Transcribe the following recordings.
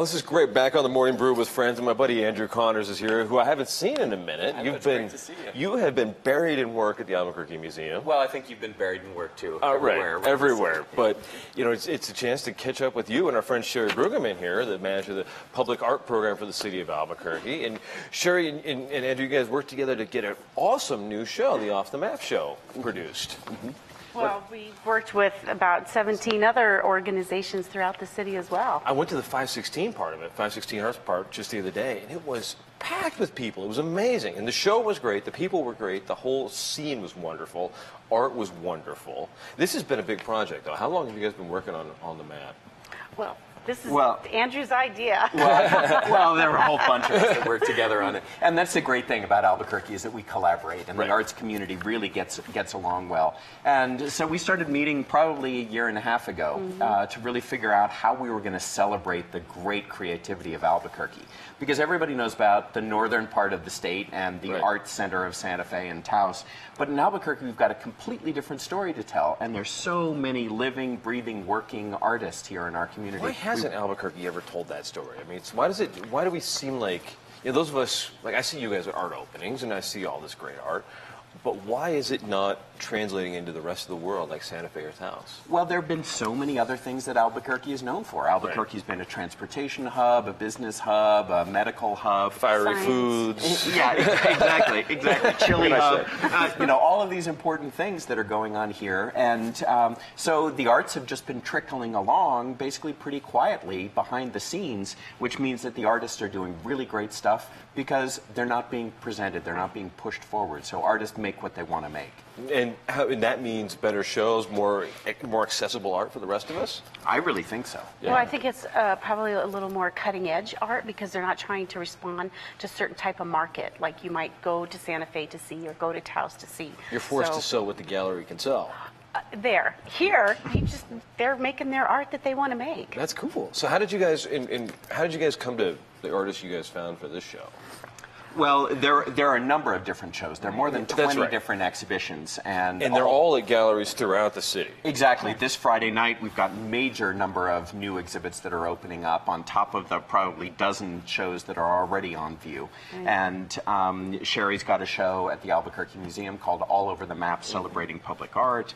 Well, this is great. Back on the Morning Brew with friends, and my buddy Andrew Connors is here, who I haven't seen in a minute. Great to see you. You have been buried in work at the Albuquerque Museum. Well, I think you've been buried in work too. Everywhere. But you know, it's a chance to catch up with you and our friend Sherri Brueggemann here, the manager of the public art program for the city of Albuquerque. And Sherri and Andrew, you guys worked together to get an awesome new show, the Off the Map show, produced. Well, we worked with about 17 other organizations throughout the city as well. I went to the 516 part of it, 516 Arts Park, just the other day, and it was packed with people. It was amazing. And the show was great. The people were great. The whole scene was wonderful. Art was wonderful. This has been a big project, though. How long have you guys been working on the map? Well, this is Andrew's idea. Well, there were a whole bunch of us that worked together on it. And that's the great thing about Albuquerque is that we collaborate, and the arts community really gets along well. And so we started meeting probably a year and a half ago to really figure out how we were going to celebrate the great creativity of Albuquerque. Because everybody knows about the northern part of the state and the arts center of Santa Fe and Taos. But in Albuquerque, we've got a completely different story to tell. And there's so many living, breathing, working artists here in our community. Why hasn't Albuquerque ever told that story? I mean, why do we seem like, you know, those of us, like I see you guys at art openings and I see all this great art, but why is it not translating into the rest of the world like Santa Fe or Taos? Well, there have been so many other things that Albuquerque is known for. Albuquerque's been a transportation hub, a business hub, a medical hub. Fiery foods. Yeah, exactly. Chili hub. You know, all of these important things that are going on here. And so the arts have just been trickling along basically pretty quietly behind the scenes, which means that the artists are doing really great stuff because they're not being presented, they're not being pushed forward. So artists make what they want to make. And that means better shows, more accessible art for the rest of us? I really think so. Yeah. Well, I think it's probably a little more cutting-edge art because they're not trying to respond to a certain type of market, like you might go to Santa Fe to see or go to Taos to see. You're forced to sell what the gallery can sell. Here, they're making their art that they want to make. That's cool. So how did you guys come to the artists you guys found for this show? Well, there are a number of different shows. There are more than 20 different exhibitions. And they're all at galleries throughout the city. Exactly. This Friday night, we've got a major number of new exhibits that are opening up on top of the probably dozen shows that are already on view. And Sherri's got a show at the Albuquerque Museum called All Over the Map, celebrating public art.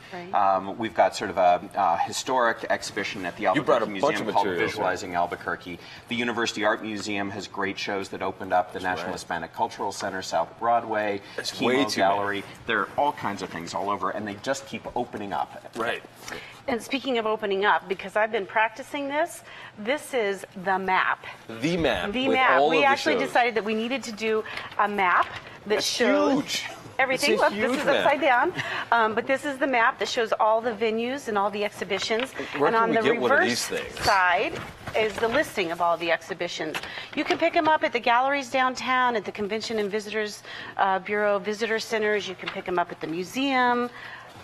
We've got sort of a historic exhibition at the Albuquerque Museum called Visualizing Albuquerque. The University Art Museum has great shows that opened up. The National Hispanic Cultural Center, South Broadway, Chemo Gallery. There are all kinds of things all over, and they just keep opening up. Right. And speaking of opening up, because I've been practicing this is the map. The map. The map. We actually decided that we needed to do a map that shows everything. Look, this is upside down. But this is the map that shows all the venues and all the exhibitions. Where and on the reverse side is the listing of all the exhibitions. You can pick them up at the galleries downtown, at the Convention and Visitors Bureau visitor centers. You can pick them up at the museum.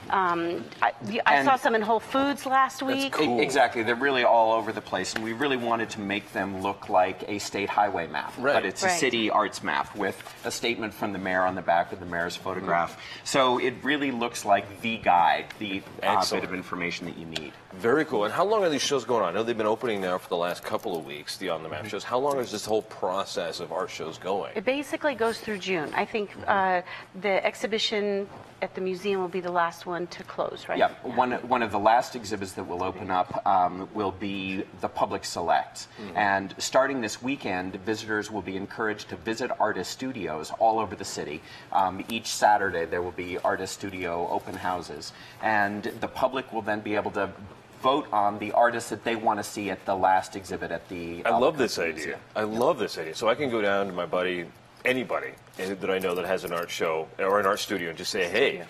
I saw some in Whole Foods last week. That's cool. Exactly. They're really all over the place, and we really wanted to make them look like a state highway map. But it's a city arts map with a statement from the mayor on the back of the mayor's photograph. So it really looks like the guide, the bit of information that you need. Very cool. And how long are these shows going on? I know they've been opening now for the last couple of weeks, the On the Map shows. How long is this whole process of art shows going? It basically goes through June. I think the exhibition at the museum will be the last one to close, right? Yeah, one of the last exhibits that will open up will be the Public Select. And starting this weekend, visitors will be encouraged to visit artist studios all over the city. Each Saturday there will be artist studio open houses. And the public will then be able to vote on the artists that they want to see at the last exhibit at the I love this idea. I love this idea. So I can go down to my buddy, anybody that I know that has an art show or an art studio and just say, hey,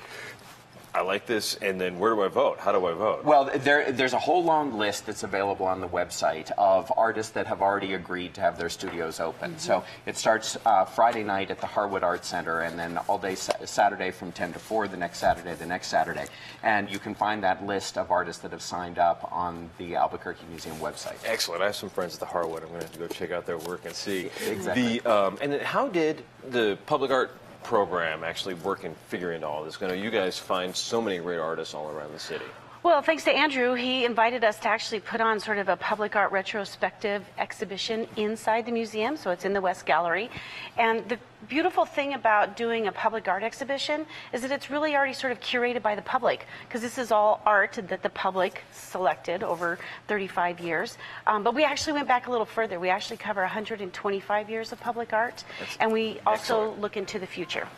I like this, and then where do I vote? How do I vote? Well, there's a whole long list that's available on the website of artists that have already agreed to have their studios open. So it starts Friday night at the Harwood Art Center, and then all day Saturday from 10 to 4, the next Saturday. And you can find that list of artists that have signed up on the Albuquerque Museum website. Excellent. I have some friends at the Harwood. I'm going to have to go check out their work and see. Exactly. And then how did the public art program actually work in figuring into all this? I know you guys find so many great artists all around the city. Well, thanks to Andrew, he invited us to actually put on sort of a public art retrospective exhibition inside the museum, so it's in the West Gallery. And the beautiful thing about doing a public art exhibition is that it's really already sort of curated by the public, because this is all art that the public selected over 35 years. But we actually went back a little further. We actually cover 125 years of public art, and we also look into the future.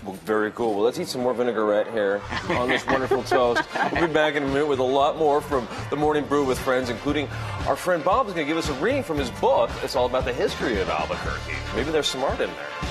Well, very cool. Well, let's eat some more vinaigrette here on this wonderful toast. We'll be back in a minute with a lot more from the Morning Brew with friends, including our friend Bob is going to give us a reading from his book. It's all about the history of Albuquerque. Maybe there's some art in there.